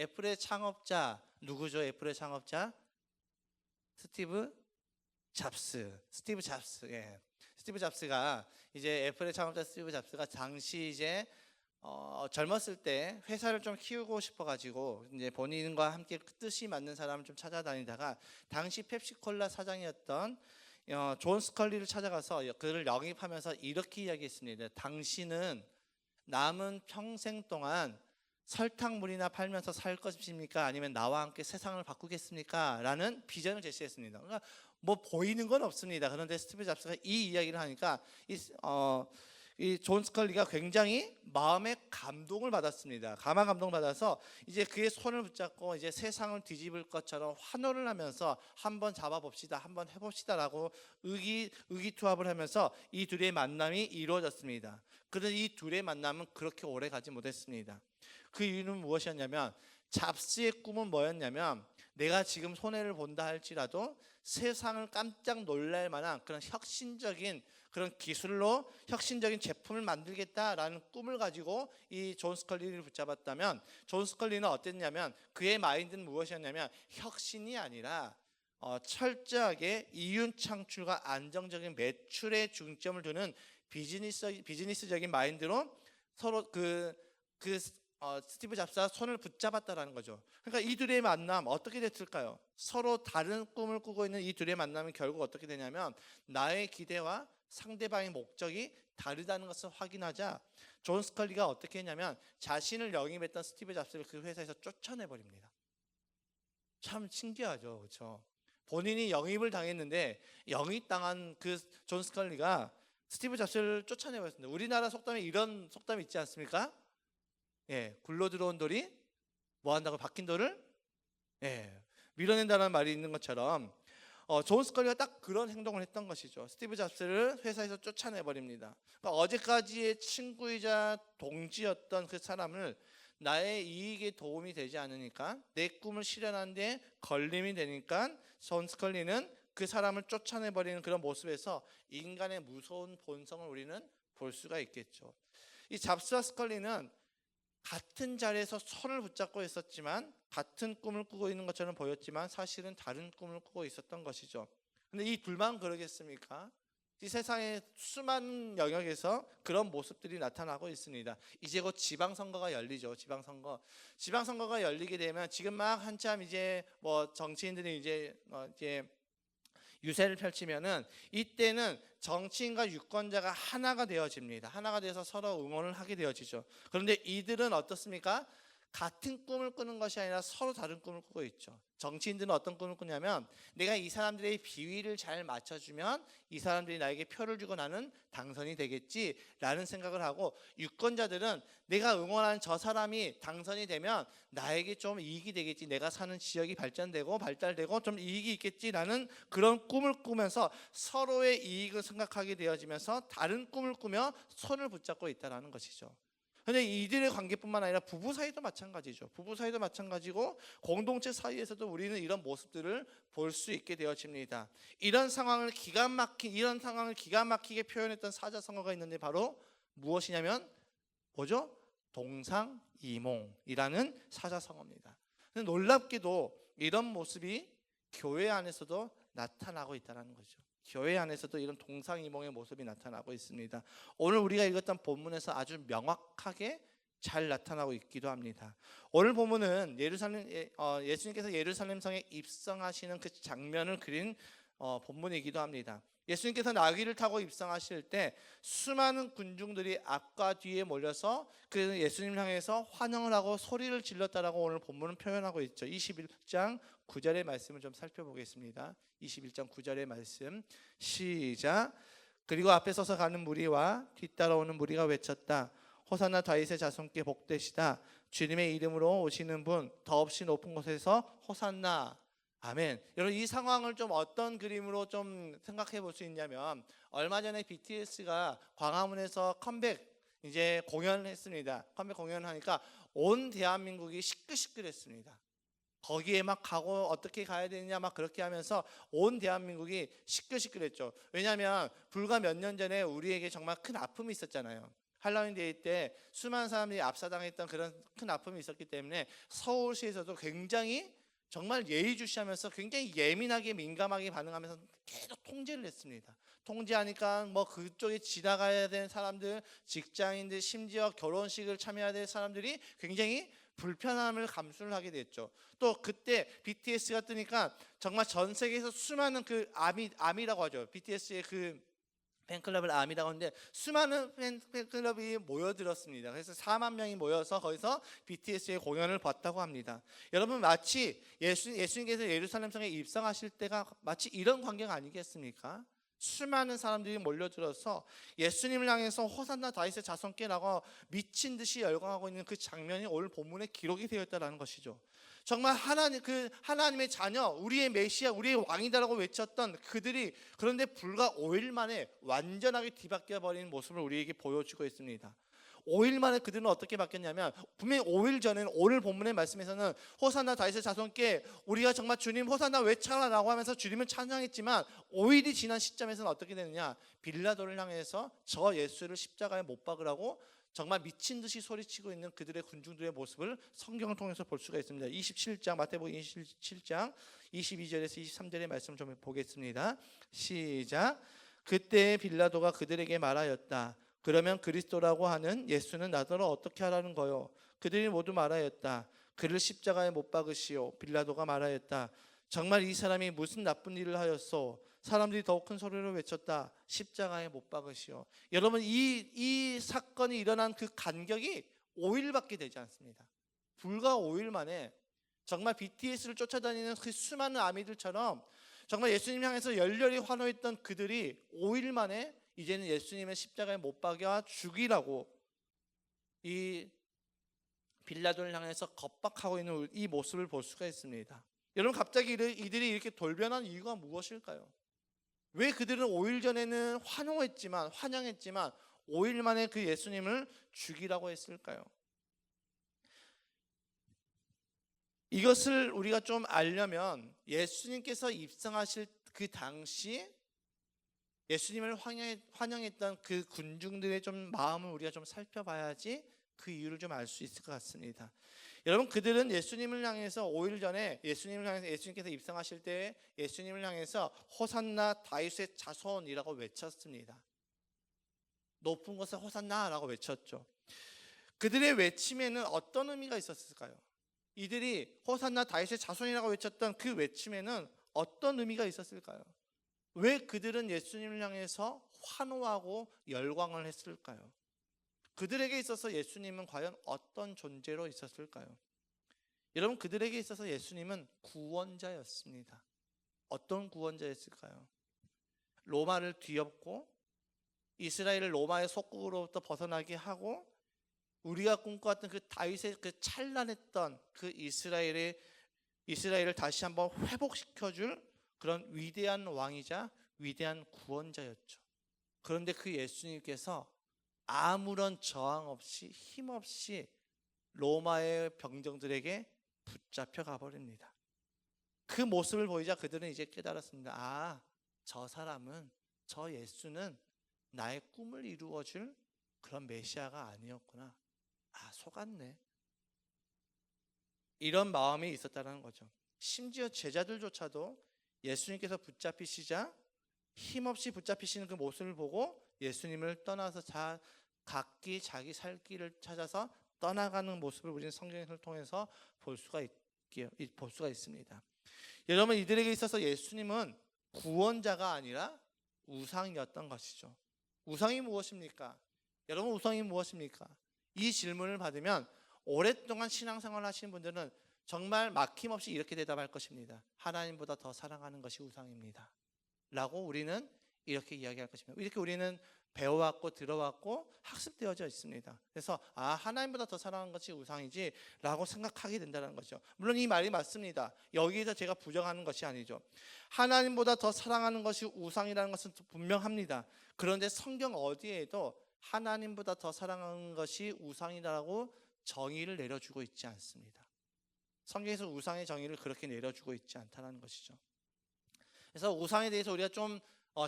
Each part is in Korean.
애플의 창업자 누구죠? 애플의 창업자 스티브 잡스. 스티브 잡스. 예. 스티브 잡스가 이제 애플의 창업자 스티브 잡스가 당시 이제 젊었을 때 회사를 좀 키우고 싶어가지고 이제 본인과 함께 뜻이 맞는 사람을 좀 찾아다니다가 당시 펩시콜라 사장이었던 존 스컬리를 찾아가서 그를 영입하면서 이렇게 이야기했습니다. 당신은 남은 평생 동안 설탕물이나 팔면서 살 것입니까? 아니면 나와 함께 세상을 바꾸겠습니까? 라는 비전을 제시했습니다. 그러니까 뭐 보이는 건 없습니다. 그런데 스티브 잡스가 이 이야기를 하니까 이 존 스컬리가 굉장히 마음의 감동을 받았습니다. 강한 감동을 받아서 이제 그의 손을 붙잡고 이제 세상을 뒤집을 것처럼 환호를 하면서 한번 잡아봅시다, 한번 해봅시다라고 의기투합을 하면서 이 둘의 만남이 이루어졌습니다. 그런데 이 둘의 만남은 그렇게 오래 가지 못했습니다. 그 이유는 무엇이었냐면 잡스의 꿈은 뭐였냐면 내가 지금 손해를 본다 할지라도 세상을 깜짝 놀랄 만한 그런 혁신적인 그런 기술로 혁신적인 제품을 만들겠다라는 꿈을 가지고 이 존 스컬리를 붙잡았다면 존 스컬리는 어땠냐면 그의 마인드는 무엇이었냐면 혁신이 아니라 철저하게 이윤 창출과 안정적인 매출에 중점을 두는 비즈니스적인 마인드로 서로 스티브 잡스가 손을 붙잡았다라는 거죠. 그러니까 이 둘의 만남 어떻게 됐을까요? 서로 다른 꿈을 꾸고 있는 이 둘의 만남은 결국 어떻게 되냐면 나의 기대와 상대방의 목적이 다르다는 것을 확인하자 존 스컬리가 어떻게 했냐면 자신을 영입했던 스티브 잡스를 그 회사에서 쫓아내버립니다. 참 신기하죠, 그렇죠? 본인이 영입을 당했는데 영입당한 그 존 스컬리가 스티브 잡스를 쫓아내버렸습니다. 우리나라 속담에 이런 속담이 있지 않습니까? 예, 굴러 들어온 돌이 뭐 한다고 박힌 돌을 밀어낸다는 말이 있는 것처럼 존 스컬리가 딱 그런 행동을 했던 것이죠. 스티브 잡스를 회사에서 쫓아내버립니다. 그러니까 어제까지의 친구이자 동지였던 그 사람을 나의 이익에 도움이 되지 않으니까 내 꿈을 실현하는 데 걸림이 되니까 존 스컬리는 그 사람을 쫓아내버리는 그런 모습에서 인간의 무서운 본성을 우리는 볼 수가 있겠죠. 이 잡스와 스컬리는 같은 자리에서 손을 붙잡고 있었지만 같은 꿈을 꾸고 있는 것처럼 보였지만 사실은 다른 꿈을 꾸고 있었던 것이죠. 근데 이 둘만 그러겠습니까? 이 세상의 수많은 영역에서 그런 모습들이 나타나고 있습니다. 이제 곧 지방선거가 열리죠. 지방선거가 열리게 되면 지금 막 한참 이제 뭐 정치인들이 이제 유세를 펼치면은 이때는 정치인과 유권자가 하나가 되어집니다. 하나가 돼서 서로 응원을 하게 되어지죠. 그런데 이들은 어떻습니까? 같은 꿈을 꾸는 것이 아니라 서로 다른 꿈을 꾸고 있죠. 정치인들은 어떤 꿈을 꾸냐면 내가 이 사람들의 비위를 잘 맞춰주면 이 사람들이 나에게 표를 주고 나는 당선이 되겠지라는 생각을 하고, 유권자들은 내가 응원하는 저 사람이 당선이 되면 나에게 좀 이익이 되겠지, 내가 사는 지역이 발달되고 좀 이익이 있겠지라는 그런 꿈을 꾸면서 서로의 이익을 생각하게 되어지면서 다른 꿈을 꾸며 손을 붙잡고 있다는 것이죠. 근데 이들의 관계뿐만 아니라 부부 사이도 마찬가지죠. 부부 사이도 마찬가지고 공동체 사이에서도 우리는 이런 모습들을 볼 수 있게 되어집니다. 이런 상황을 기가 막히게 표현했던 사자성어가 있는데 바로 무엇이냐면 뭐죠? 동상이몽이라는 사자성어입니다. 근데 놀랍게도 이런 모습이 교회 안에서도 나타나고 있다는 거죠. 교회 안에서도 이런 동상이몽의 모습이 나타나고 있습니다. 오늘 우리가 읽었던 본문에서 아주 명확하게 잘 나타나고 있기도 합니다. 오늘 본문은 예수님께서 예루살렘 성에 입성하시는 그 장면을 그린 본문이기도 합니다. 예수님께서 나귀를 타고 입성하실 때 수많은 군중들이 앞과 뒤에 몰려서 그 예수님을 향해서 환영을 하고 소리를 질렀다라고 오늘 본문은 표현하고 있죠. 21장 9절의 말씀을 좀 살펴보겠습니다. 21장 9절의 말씀 시작. 그리고 앞에 서서 가는 무리와 뒤따라오는 무리가 외쳤다. 호산나 다윗의 자손께 복되시다. 주님의 이름으로 오시는 분, 더없이 높은 곳에서 호산나. 아멘. 여러분, 이 상황을 좀 어떤 그림으로 좀 생각해 볼 수 있냐면, 얼마 전에 BTS가 광화문에서 컴백 이제 공연을 했습니다. 컴백 공연을 하니까 온 대한민국이 시끌시끌했습니다. 거기에 막 가고 어떻게 가야 되느냐 막 그렇게 하면서 온 대한민국이 시끌시끌했죠. 왜냐하면 불과 몇 년 전에 우리에게 정말 큰 아픔이 있었잖아요. 할로윈 데이 때 수많은 사람들이 압사당했던 그런 큰 아픔이 있었기 때문에 서울시에서도 굉장히 정말 예의주시하면서 굉장히 예민하게 민감하게 반응하면서 계속 통제를 했습니다. 통제하니까 뭐 그쪽에 지나가야 되는 사람들, 직장인들, 심지어 결혼식을 참여해야 될 사람들이 굉장히 불편함을 감수를 하게 됐죠. 또 그때 BTS가 뜨니까 정말 전 세계에서 수많은 그 아미라고 하죠. BTS의 그 팬클럽을 아미라고 하는데 수많은 팬클럽이 모여들었습니다. 그래서 4만 명이 모여서 거기서 BTS의 공연을 봤다고 합니다. 여러분, 마치 예수님께서 예루살렘 성에 입성하실 때가 마치 이런 광경 아니겠습니까? 수많은 사람들이 몰려들어서 예수님을 향해서 호산나 다윗의 자손께라고 미친 듯이 열광하고 있는 그 장면이 오늘 본문에 기록이 되어 있다는 것이죠. 정말 하나님의 자녀, 우리의 메시아, 우리의 왕이다라고 외쳤던 그들이 그런데 불과 5일 만에 완전하게 뒤바뀌어 버린 모습을 우리에게 보여주고 있습니다. 5일 만에 그들은 어떻게 바뀌었냐면, 분명히 5일 전에는 오늘 본문의 말씀에서는 호산나 다윗의 자손께 우리가 정말 주님 호산나 외쳐라라고 하면서 주님을 찬양했지만 5일이 지난 시점에서는 어떻게 되느냐, 빌라도를 향해서 저 예수를 십자가에 못 박으라고 정말 미친 듯이 소리치고 있는 그들의 군중들의 모습을 성경을 통해서 볼 수가 있습니다. 27장 마태복음 27장 22절에서 23절의 말씀 좀 보겠습니다. 시작. 그때 빌라도가 그들에게 말하였다. 그러면 그리스도라고 하는 예수는 나더러 어떻게 하라는 거요? 그들이 모두 말하였다. 그를 십자가에 못 박으시오. 빌라도가 말하였다. 정말 이 사람이 무슨 나쁜 일을 하였소? 사람들이 더욱 큰 소리로 외쳤다. 십자가에 못 박으시오. 여러분, 이 사건이 일어난 그 간격이 5일밖에 되지 않습니다. 불과 5일 만에 정말 BTS를 쫓아다니는 그 수많은 아미들처럼 정말 예수님 향해서 열렬히 환호했던 그들이 5일 만에 이제는 예수님의 십자가에 못 박아 죽이라고 이 빌라도를 향해서 겁박하고 있는 이 모습을 볼 수가 있습니다. 여러분, 갑자기 이들이 이렇게 돌변한 이유가 무엇일까요? 왜 그들은 5일 전에는 환영했지만 5일 만에 그 예수님을 죽이라고 했을까요? 이것을 우리가 좀 알려면 예수님께서 입성하실 그 당시 예수님을 환영했던 그 군중들의 좀 마음을 우리가 좀 살펴봐야지 그 이유를 좀 알 수 있을 것 같습니다. 여러분, 그들은 예수님을 향해서 5일 전에 예수님께서 입성하실 때 예수님을 향해서 호산나 다윗의 자손이라고 외쳤습니다. 높은 곳에 호산나라고 외쳤죠. 그들의 외침에는 어떤 의미가 있었을까요? 이들이 호산나 다윗의 자손이라고 외쳤던 그 외침에는 어떤 의미가 있었을까요? 왜 그들은 예수님을 향해서 환호하고 열광을 했을까요? 그들에게 있어서 예수님은 과연 어떤 존재로 있었을까요? 여러분, 그들에게 있어서 예수님은 구원자였습니다. 어떤 구원자였을까요? 로마를 뒤엎고 이스라엘을 로마의 속국으로부터 벗어나게 하고 우리가 꿈꿔왔던 그 다윗의 그 찬란했던 그 이스라엘을 다시 한번 회복시켜줄 그런 위대한 왕이자 위대한 구원자였죠. 그런데 그 예수님께서 아무런 저항 없이 힘없이 로마의 병정들에게 붙잡혀 가버립니다. 그 모습을 보이자 그들은 이제 깨달았습니다. 저 예수는 나의 꿈을 이루어줄 그런 메시아가 아니었구나. 속았네. 이런 마음이 있었다는 거죠. 심지어 제자들조차도 예수님께서 붙잡히시자 힘없이 붙잡히시는 그 모습을 보고 예수님을 떠나서 각기 자기 살 길을 찾아서 떠나가는 모습을 우리는 성경을 통해서 볼 수가 있습니다. 여러분, 이들에게 있어서 예수님은 구원자가 아니라 우상이었던 것이죠. 우상이 무엇입니까? 여러분, 우상이 무엇입니까? 이 질문을 받으면 오랫동안 신앙생활을 하시는 분들은 정말 막힘없이 이렇게 대답할 것입니다. 하나님보다 더 사랑하는 것이 우상입니다 라고 우리는 이렇게 이야기할 것입니다. 이렇게 우리는 배워왔고 들어왔고 학습되어져 있습니다. 그래서 하나님보다 더 사랑하는 것이 우상이지 라고 생각하게 된다는 거죠. 물론 이 말이 맞습니다. 여기에서 제가 부정하는 것이 아니죠. 하나님보다 더 사랑하는 것이 우상이라는 것은 분명합니다. 그런데 성경 어디에도 하나님보다 더 사랑하는 것이 우상이라고 정의를 내려주고 있지 않습니다. 성경에서 우상의 정의를 그렇게 내려주고 있지 않다는 것이죠. 그래서 우상에 대해서 우리가 좀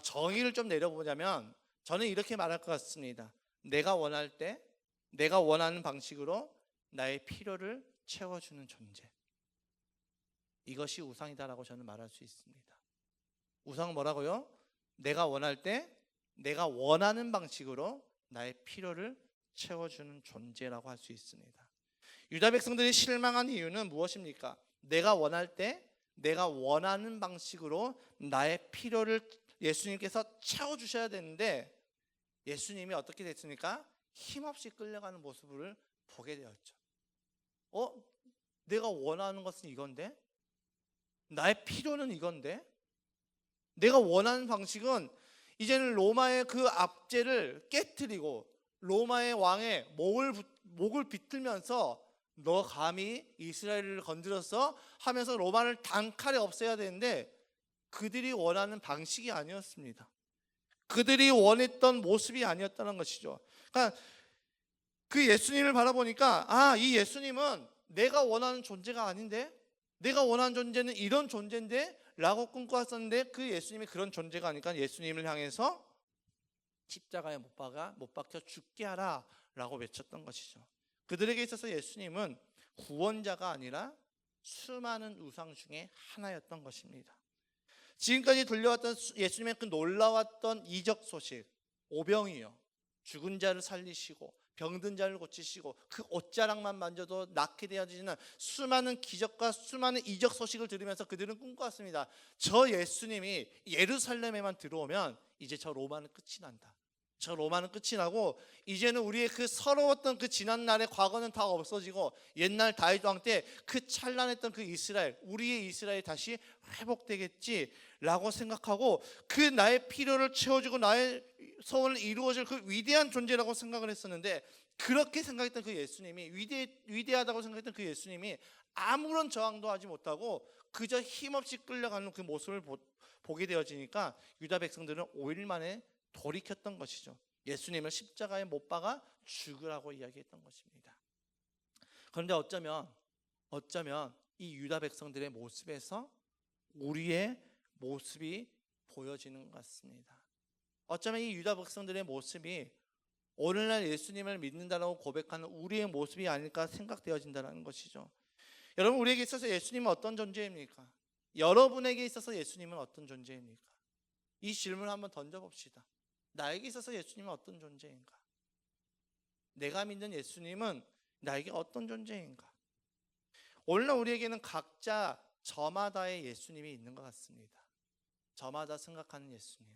정의를 좀 내려보자면 저는 이렇게 말할 것 같습니다. 내가 원할 때 내가 원하는 방식으로 나의 필요를 채워주는 존재. 이것이 우상이다라고 저는 말할 수 있습니다. 우상은 뭐라고요? 내가 원할 때 내가 원하는 방식으로 나의 필요를 채워주는 존재라고 할 수 있습니다. 유다 백성들이 실망한 이유는 무엇입니까? 내가 원할 때 내가 원하는 방식으로 나의 필요를 예수님께서 채워주셔야 되는데 예수님이 어떻게 됐습니까? 힘없이 끌려가는 모습을 보게 되었죠. 내가 원하는 것은 이건데? 나의 필요는 이건데? 내가 원하는 방식은 이제는 로마의 그 압제를 깨트리고 로마의 왕의 목을 비틀면서 너 감히 이스라엘을 건드려서 하면서 로마를 단칼에 없애야 되는데 그들이 원하는 방식이 아니었습니다. 그들이 원했던 모습이 아니었다는 것이죠. 그러니까 그 예수님을 바라보니까 이 예수님은 내가 원하는 존재가 아닌데, 내가 원하는 존재는 이런 존재인데 라고 꿈꿔왔었는데 그 예수님이 그런 존재가 아니까 예수님을 향해서 십자가에 못 박혀 죽게 하라 라고 외쳤던 것이죠. 그들에게 있어서 예수님은 구원자가 아니라 수많은 우상 중에 하나였던 것입니다. 지금까지 들려왔던 예수님의 그 놀라웠던 이적 소식, 오병이요, 죽은 자를 살리시고 병든 자를 고치시고 그 옷자락만 만져도 낫게 되어지는 수많은 기적과 수많은 이적 소식을 들으면서 그들은 꿈꿔왔습니다. 저 예수님이 예루살렘에만 들어오면 이제 저 로마는 끝이 난다. 저 로마는 끝이 나고 이제는 우리의 그 서러웠던 그 지난 날의 과거는 다 없어지고 옛날 다윗 왕 때 그 찬란했던 그 이스라엘, 우리의 이스라엘이 다시 회복되겠지라고 생각하고 그 나의 필요를 채워주고 나의 소원을 이루어질 그 위대한 존재라고 생각을 했었는데 그렇게 생각했던 그 예수님이 위대하다고 생각했던 그 예수님이 아무런 저항도 하지 못하고 그저 힘없이 끌려가는 그 모습을 보게 되어지니까 유다 백성들은 5일 만에 돌이켰던 것이죠. 예수님을 십자가에 못 박아 죽으라고 이야기했던 것입니다. 그런데 어쩌면 이 유다 백성들의 모습에서 우리의 모습이 보여지는 것 같습니다. 어쩌면 이 유다 백성들의 모습이 오늘날 예수님을 믿는다라고 고백하는 우리의 모습이 아닐까 생각되어진다는 것이죠. 여러분, 우리에게 있어서 예수님은 어떤 존재입니까? 여러분에게 있어서 예수님은 어떤 존재입니까? 이 질문을 한번 던져봅시다. 나에게 있어서 예수님은 어떤 존재인가? 내가 믿는 예수님은 나에게 어떤 존재인가? 오늘날 우리에게는 각자 저마다의 예수님이 있는 것 같습니다. 저마다 생각하는 예수님,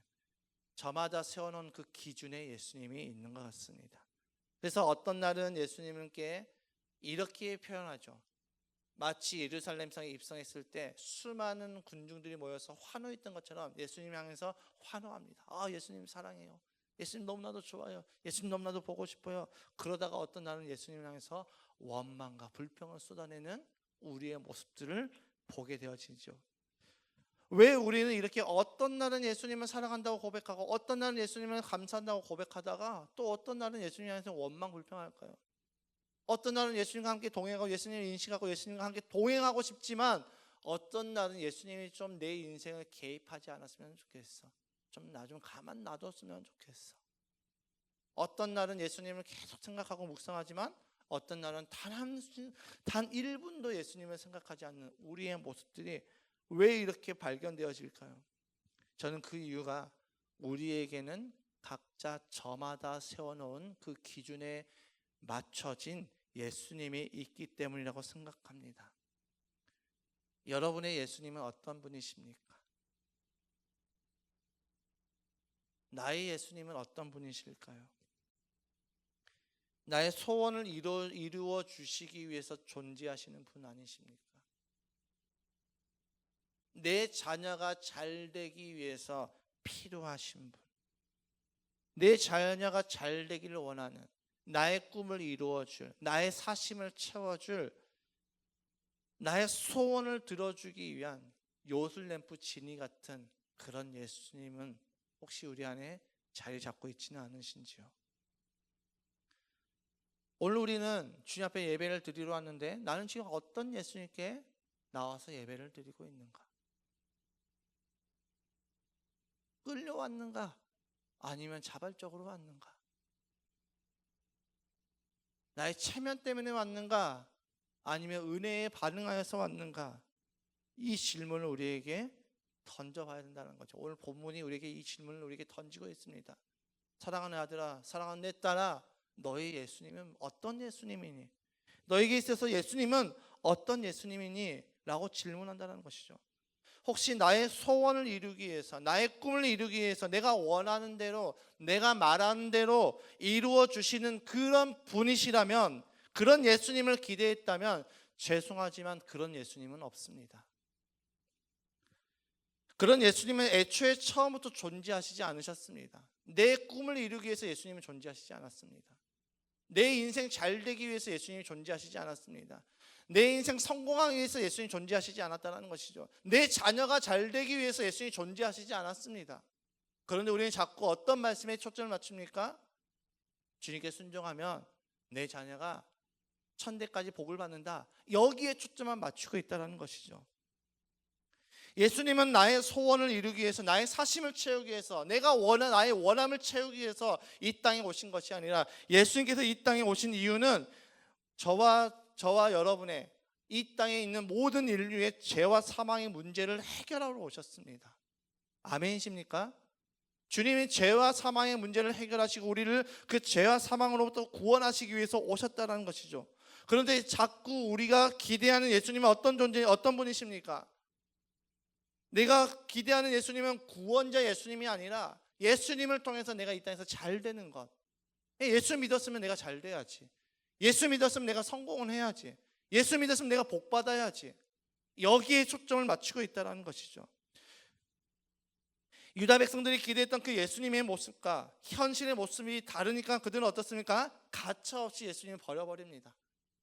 저마다 세워놓은 그 기준의 예수님이 있는 것 같습니다. 그래서 어떤 날은 예수님께 이렇게 표현하죠. 마치 예루살렘 성에 입성했을 때 수많은 군중들이 모여서 환호했던 것처럼 예수님 향해서 환호합니다. 예수님 사랑해요. 예수님 너무나도 좋아요. 예수님 너무나도 보고 싶어요. 그러다가 어떤 날은 예수님 향해서 원망과 불평을 쏟아내는 우리의 모습들을 보게 되어지죠. 왜 우리는 이렇게 어떤 날은 예수님을 사랑한다고 고백하고 어떤 날은 예수님을 감사한다고 고백하다가 또 어떤 날은 예수님 향해서 원망 불평할까요? 어떤 날은 예수님과 함께 동행하고 예수님을 인식하고 예수님과 함께 동행하고 싶지만 어떤 날은 예수님이 좀 내 인생을 개입하지 않았으면 좋겠어. 좀 나 좀 가만 놔뒀으면 좋겠어. 어떤 날은 예수님을 계속 생각하고 묵상하지만 어떤 날은 단 1분도 예수님을 생각하지 않는 우리의 모습들이 왜 이렇게 발견되어질까요? 저는 그 이유가 우리에게는 각자 저마다 세워놓은 그 기준에 맞춰진 예수님이 있기 때문이라고 생각합니다. 여러분의 예수님은 어떤 분이십니까? 나의 예수님은 어떤 분이실까요? 나의 소원을 이루어 주시기 위해서 존재하시는 분 아니십니까? 내 자녀가 잘 되기 위해서 필요하신 분, 내 자녀가 잘 되기를 원하는, 나의 꿈을 이루어줄, 나의 사심을 채워줄, 나의 소원을 들어주기 위한 요술램프 지니 같은 그런 예수님은 혹시 우리 안에 자리 잡고 있지는 않으신지요? 오늘 우리는 주님 앞에 예배를 드리러 왔는데 나는 지금 어떤 예수님께 나와서 예배를 드리고 있는가? 끌려왔는가? 아니면 자발적으로 왔는가? 나의 체면 때문에 왔는가? 아니면 은혜에 반응하여서 왔는가? 이 질문을 우리에게 던져봐야 된다는 거죠. 오늘 본문이 우리에게 이 질문을 우리에게 던지고 있습니다. 사랑하는 아들아, 사랑하는 내 딸아, 너희 예수님은 어떤 예수님이니? 너에게 있어서 예수님은 어떤 예수님이니? 라고 질문한다는 것이죠. 혹시 나의 소원을 이루기 위해서, 나의 꿈을 이루기 위해서 내가 원하는 대로, 내가 말하는 대로 이루어 주시는 그런 분이시라면, 그런 예수님을 기대했다면 죄송하지만 그런 예수님은 없습니다. 그런 예수님은 애초에 처음부터 존재하시지 않으셨습니다. 내 꿈을 이루기 위해서 예수님은 존재하시지 않았습니다. 내 인생 잘 되기 위해서 예수님이 존재하시지 않았습니다. 내 인생 성공하기 위해서 예수님이 존재하시지 않았다는 것이죠. 내 자녀가 잘 되기 위해서 예수님이 존재하시지 않았습니다. 그런데 우리는 자꾸 어떤 말씀에 초점을 맞춥니까? 주님께 순종하면 내 자녀가 천대까지 복을 받는다. 여기에 초점만 맞추고 있다는 것이죠. 예수님은 나의 소원을 이루기 위해서, 나의 사심을 채우기 위해서, 내가 나의 원함을 채우기 위해서 이 땅에 오신 것이 아니라, 예수님께서 이 땅에 오신 이유는 저와 여러분의, 이 땅에 있는 모든 인류의 죄와 사망의 문제를 해결하러 오셨습니다. 아멘이십니까? 주님이 죄와 사망의 문제를 해결하시고 우리를 그 죄와 사망으로부터 구원하시기 위해서 오셨다는 것이죠. 그런데 자꾸 우리가 기대하는 예수님은 어떤 존재, 어떤 분이십니까? 내가 기대하는 예수님은 구원자 예수님이 아니라 예수님을 통해서 내가 이 땅에서 잘 되는 것. 예수 믿었으면 내가 잘 돼야지. 예수 믿었으면 내가 성공을 해야지. 예수 믿었으면 내가 복 받아야지. 여기에 초점을 맞추고 있다는 것이죠. 유다 백성들이 기대했던 그 예수님의 모습과 현실의 모습이 다르니까 그들은 어떻습니까? 가차없이 예수님을 버려버립니다.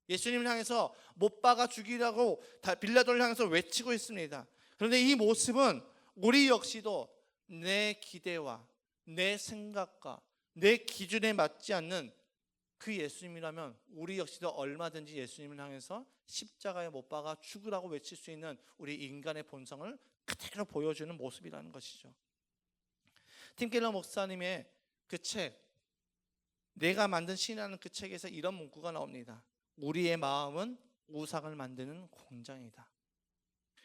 예수님을 향해서 못 박아 죽이라고 빌라도를 향해서 외치고 있습니다. 그런데 이 모습은 우리 역시도 내 기대와 내 생각과 내 기준에 맞지 않는 그 예수님이라면 우리 역시도 얼마든지 예수님을 향해서 십자가에 못 박아 죽으라고 외칠 수 있는 우리 인간의 본성을 그대로 보여주는 모습이라는 것이죠. 팀 켈러 목사님의 그 책, 내가 만든 신이라는 그 책에서 이런 문구가 나옵니다. 우리의 마음은 우상을 만드는 공장이다.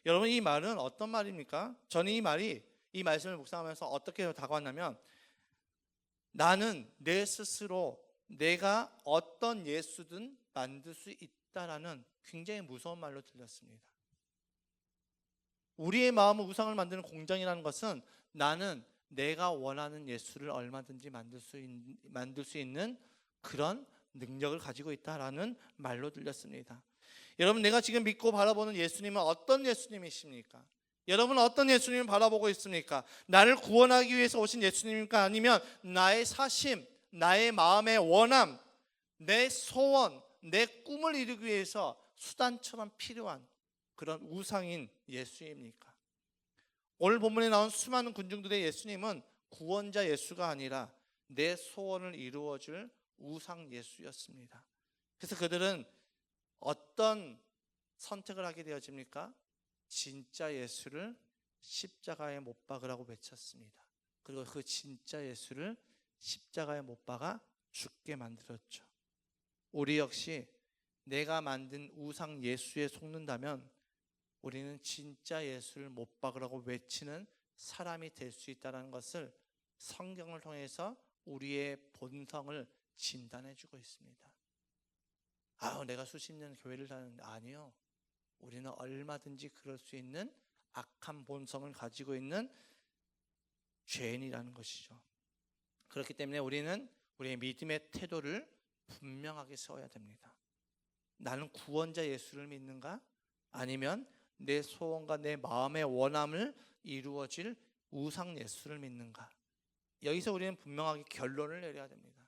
여러분, 이 말은 어떤 말입니까? 저는 이 말씀을 묵상하면서 어떻게 다가왔냐면, 나는 내 스스로 내가 어떤 예수든 만들 수 있다라는 굉장히 무서운 말로 들렸습니다. 우리의 마음은 우상을 만드는 공장이라는 것은 나는 내가 원하는 예수를 얼마든지 만들 수 있는 그런 능력을 가지고 있다라는 말로 들렸습니다. 여러분, 내가 지금 믿고 바라보는 예수님은 어떤 예수님이십니까? 여러분은 어떤 예수님을 바라보고 있습니까? 나를 구원하기 위해서 오신 예수님입니까? 아니면 나의 사심, 나의 마음의 원함, 내 소원, 내 꿈을 이루기 위해서 수단처럼 필요한 그런 우상인 예수입니까? 오늘 본문에 나온 수많은 군중들의 예수님은 구원자 예수가 아니라 내 소원을 이루어줄 우상 예수였습니다. 그래서 그들은 어떤 선택을 하게 되어집니까? 진짜 예수를 십자가에 못 박으라고 외쳤습니다. 그리고 그 진짜 예수를 십자가에 못 박아 죽게 만들었죠. 우리 역시 내가 만든 우상 예수에 속는다면 우리는 진짜 예수를 못 박으라고 외치는 사람이 될 수 있다는 것을 성경을 통해서 우리의 본성을 진단해 주고 있습니다. 내가 수십 년 교회를 다녔는데, 아니요. 우리는 얼마든지 그럴 수 있는 악한 본성을 가지고 있는 죄인이라는 것이죠. 그렇기 때문에 우리는 우리의 믿음의 태도를 분명하게 세워야 됩니다. 나는 구원자 예수를 믿는가? 아니면 내 소원과 내 마음의 원함을 이루어질 우상 예수를 믿는가? 여기서 우리는 분명하게 결론을 내려야 됩니다.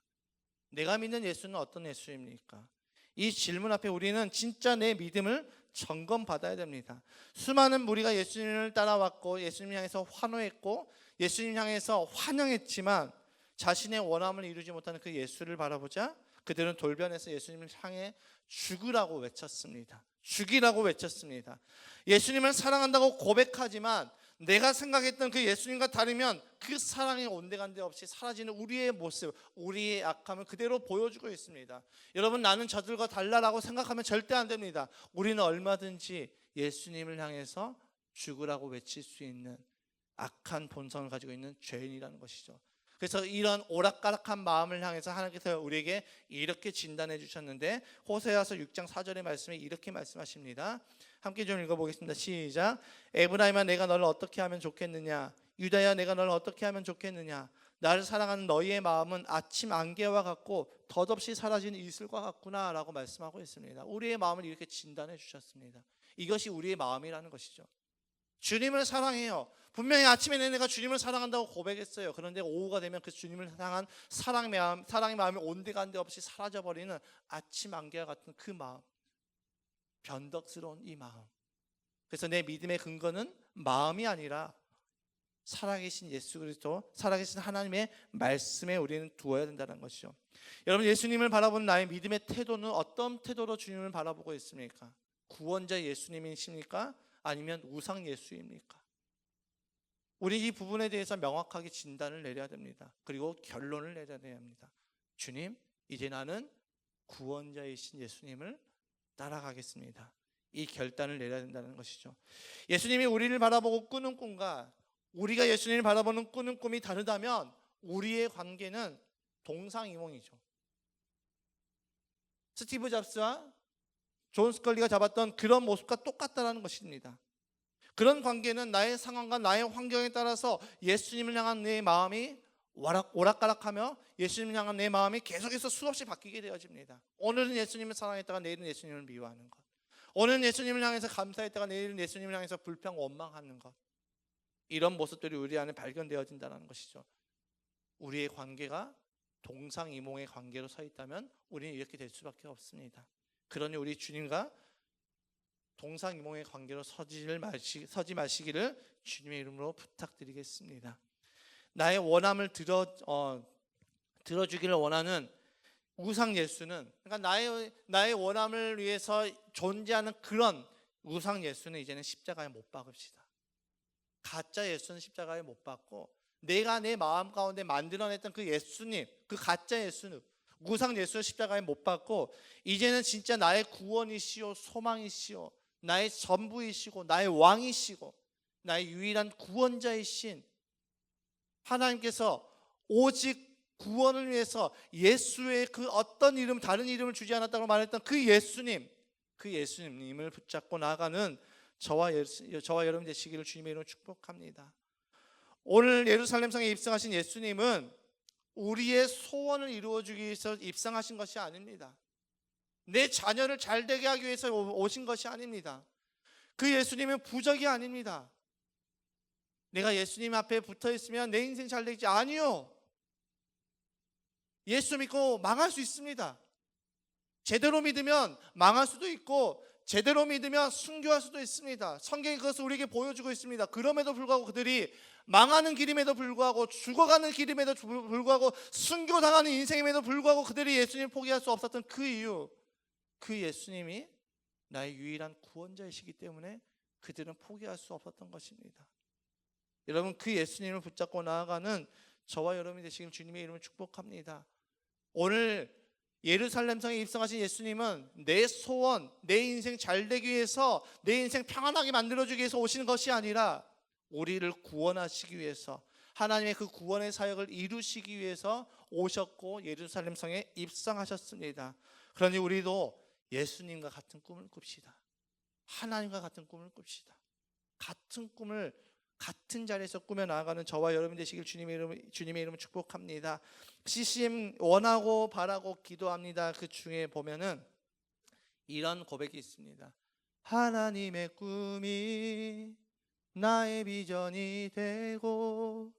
내가 믿는 예수는 어떤 예수입니까? 이 질문 앞에 우리는 진짜 내 믿음을 점검받아야 됩니다. 수많은 무리가 예수님을 따라왔고 예수님 향해서 환호했고 예수님 향해서 환영했지만 자신의 원함을 이루지 못하는 그 예수를 바라보자 그들은 돌변해서 예수님을 향해 죽으라고 외쳤습니다. 죽이라고 외쳤습니다. 예수님을 사랑한다고 고백하지만 내가 생각했던 그 예수님과 다르면 그 사랑이 온데간데 없이 사라지는 우리의 모습, 우리의 악함을 그대로 보여주고 있습니다. 여러분, 나는 저들과 달라라고 생각하면 절대 안 됩니다. 우리는 얼마든지 예수님을 향해서 죽으라고 외칠 수 있는 악한 본성을 가지고 있는 죄인이라는 것이죠. 그래서 이런 오락가락한 마음을 향해서 하나님께서 우리에게 이렇게 진단해 주셨는데, 호세아서 6장 4절의 말씀에 이렇게 말씀하십니다. 함께 좀 읽어보겠습니다. 시작. 에브라임아, 내가 너를 어떻게 하면 좋겠느냐? 유다야, 내가 너를 어떻게 하면 좋겠느냐? 나를 사랑하는 너희의 마음은 아침 안개와 같고 덧없이 사라지는 이슬과 같구나 라고 말씀하고 있습니다. 우리의 마음을 이렇게 진단해 주셨습니다. 이것이 우리의 마음이라는 것이죠. 주님을 사랑해요. 분명히 아침에 내가 주님을 사랑한다고 고백했어요. 그런데 오후가 되면 그 주님을 향한 사랑의 마음이 온데간데 없이 사라져버리는 아침 안개와 같은 그 마음, 변덕스러운 이 마음. 그래서 내 믿음의 근거는 마음이 아니라 살아계신 예수 그리스도, 살아계신 하나님의 말씀에 우리는 두어야 된다는 것이죠. 여러분, 예수님을 바라보는 나의 믿음의 태도는 어떤 태도로 주님을 바라보고 있습니까? 구원자 예수님이십니까? 아니면 우상 예수입니까? 우리 이 부분에 대해서 명확하게 진단을 내려야 됩니다. 그리고 결론을 내려야 합니다. 주님, 이제 나는 구원자이신 예수님을 따라가겠습니다. 이 결단을 내려야 된다는 것이죠. 예수님이 우리를 바라보고 꾸는 꿈과 우리가 예수님을 바라보는 꾸는 꿈이 다르다면 우리의 관계는 동상이몽이죠. 스티브 잡스와 존 스컬리가 잡았던 그런 모습과 똑같다는 것입니다. 그런 관계는 나의 상황과 나의 환경에 따라서 예수님을 향한 내 마음이 오락가락하며 예수님을 향한 내 마음이 계속해서 수없이 바뀌게 되어집니다. 오늘은 예수님을 사랑했다가 내일은 예수님을 미워하는 것, 오늘은 예수님을 향해서 감사했다가 내일은 예수님을 향해서 불평 원망하는 것, 이런 모습들이 우리 안에 발견되어진다는 것이죠. 우리의 관계가 동상이몽의 관계로 서 있다면 우리는 이렇게 될 수밖에 없습니다. 그러니 우리 주님과 동상이몽의 관계로 서지 마시기를 주님의 이름으로 부탁드리겠습니다. 나의 원함을 들어주기를 원하는 우상 예수는, 그러니까 나의 원함을 위해서 존재하는 그런 우상 예수는 이제는 십자가에 못 박읍시다. 가짜 예수는 십자가에 못 박고, 내가 내 마음 가운데 만들어냈던 그 예수님, 그 가짜 예수는, 우상 예수는 십자가에 못 박고, 이제는 진짜 나의 구원이시오, 소망이시오, 나의 전부이시고 나의 왕이시고 나의 유일한 구원자이신 하나님께서 오직 구원을 위해서 예수의 그 어떤 이름, 다른 이름을 주지 않았다고 말했던 그 예수님을 붙잡고 나아가는 저와 여러분 되시기를 주님의 이름으로 축복합니다. 오늘 예루살렘 성에 입성하신 예수님은 우리의 소원을 이루어주기 위해서 입성하신 것이 아닙니다. 내 자녀를 잘 되게 하기 위해서 오신 것이 아닙니다. 그 예수님은 부적이 아닙니다. 내가 예수님 앞에 붙어 있으면 내 인생 잘 되지, 아니요. 예수 믿고 망할 수 있습니다. 제대로 믿으면 망할 수도 있고 제대로 믿으면 순교할 수도 있습니다. 성경이 그것을 우리에게 보여주고 있습니다. 그럼에도 불구하고 그들이 망하는 길임에도 불구하고, 죽어가는 길임에도 불구하고, 순교당하는 인생임에도 불구하고 그들이 예수님을 포기할 수 없었던 그 이유, 그 예수님이 나의 유일한 구원자이시기 때문에 그들은 포기할 수 없었던 것입니다. 여러분, 그 예수님을 붙잡고 나아가는 저와 여러분이 되시길 주님의 이름을 축복합니다. 오늘 예루살렘 성에 입성하신 예수님은 내 소원, 내 인생 잘 되기 위해서, 내 인생 평안하게 만들어주기 위해서 오시는 것이 아니라 우리를 구원하시기 위해서, 하나님의 그 구원의 사역을 이루시기 위해서 오셨고 예루살렘 성에 입성하셨습니다. 그러니 우리도 예수님과 같은 꿈을 꿉시다. 하나님과 같은 꿈을 꿉시다. 같은 꿈을 같은 자리에서 꾸며 나아가는 저와 여러분 되시길 주님의 이름을 축복합니다. CCM 원하고 바라고 기도합니다. 그 중에 보면은 이런 고백이 있습니다. 하나님의 꿈이 나의 비전이 되고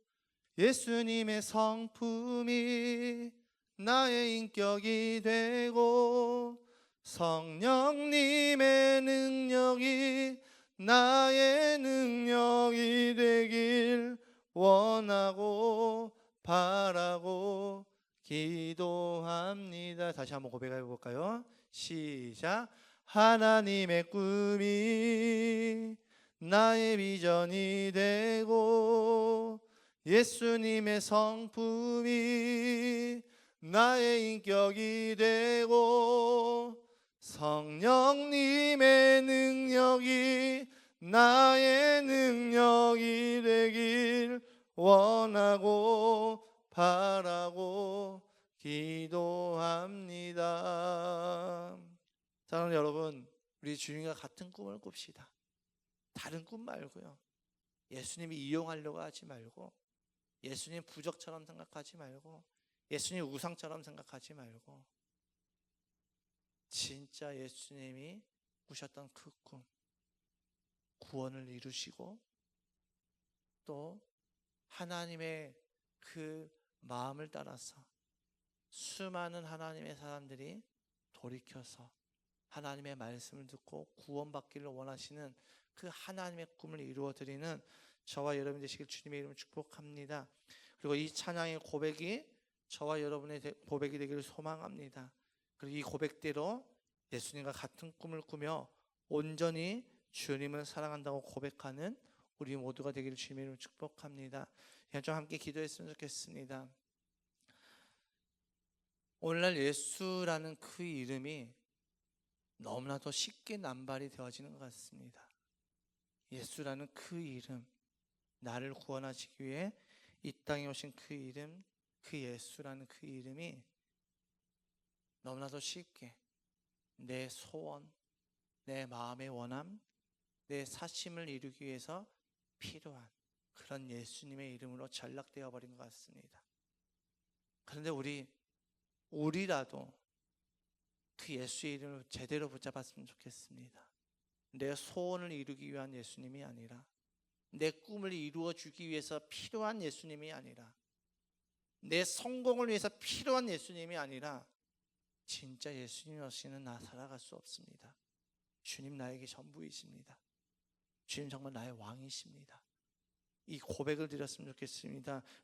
예수님의 성품이 나의 인격이 되고 성령님의 능력이 나의 능력이 되길 원하고 바라고 기도합니다. 다시 한번 고백해 볼까요? 시작. 하나님의 꿈이 나의 비전이 되고 예수님의 성품이 나의 인격이 되고 성령님의 능력이 나의 능력이 되길 원하고 바라고 기도합니다. 사랑하는 여러분, 우리 주님과 같은 꿈을 꿉시다. 다른 꿈 말고요. 예수님이 이용하려고 하지 말고, 예수님 부적처럼 생각하지 말고, 예수님 우상처럼 생각하지 말고, 진짜 예수님이 꾸셨던 그 꿈, 구원을 이루시고 또 하나님의 그 마음을 따라서 수많은 하나님의 사람들이 돌이켜서 하나님의 말씀을 듣고 구원받기를 원하시는 그 하나님의 꿈을 이루어드리는 저와 여러분 되시길 주님의 이름으로 축복합니다. 그리고 이 찬양의 고백이 저와 여러분의 고백이 되기를 소망합니다. 그리고 이 고백대로 예수님과 같은 꿈을 꾸며 온전히 주님을 사랑한다고 고백하는 우리 모두가 되기를 주님의 이름으로 축복합니다. 좀 함께 기도했으면 좋겠습니다. 오늘날 예수라는 그 이름이 너무나도 쉽게 남발이 되어지는 것 같습니다. 예수라는 그 이름, 나를 구원하시기 위해 이 땅에 오신 그 이름, 그 예수라는 그 이름이 너무나도 쉽게 내 소원, 내 마음의 원함, 내 사심을 이루기 위해서 필요한 그런 예수님의 이름으로 전락되어 버린 것 같습니다. 그런데 우리라도 그 예수의 이름을 제대로 붙잡았으면 좋겠습니다. 내 소원을 이루기 위한 예수님이 아니라, 내 꿈을 이루어 주기 위해서 필요한 예수님이 아니라, 내 성공을 위해서 필요한 예수님이 아니라, 진짜 예수님 없이는 나 살아갈 수 없습니다. 주님 나에게 전부이십니다. 주님 정말 나의 왕이십니다. 이 고백을 드렸으면 좋겠습니다.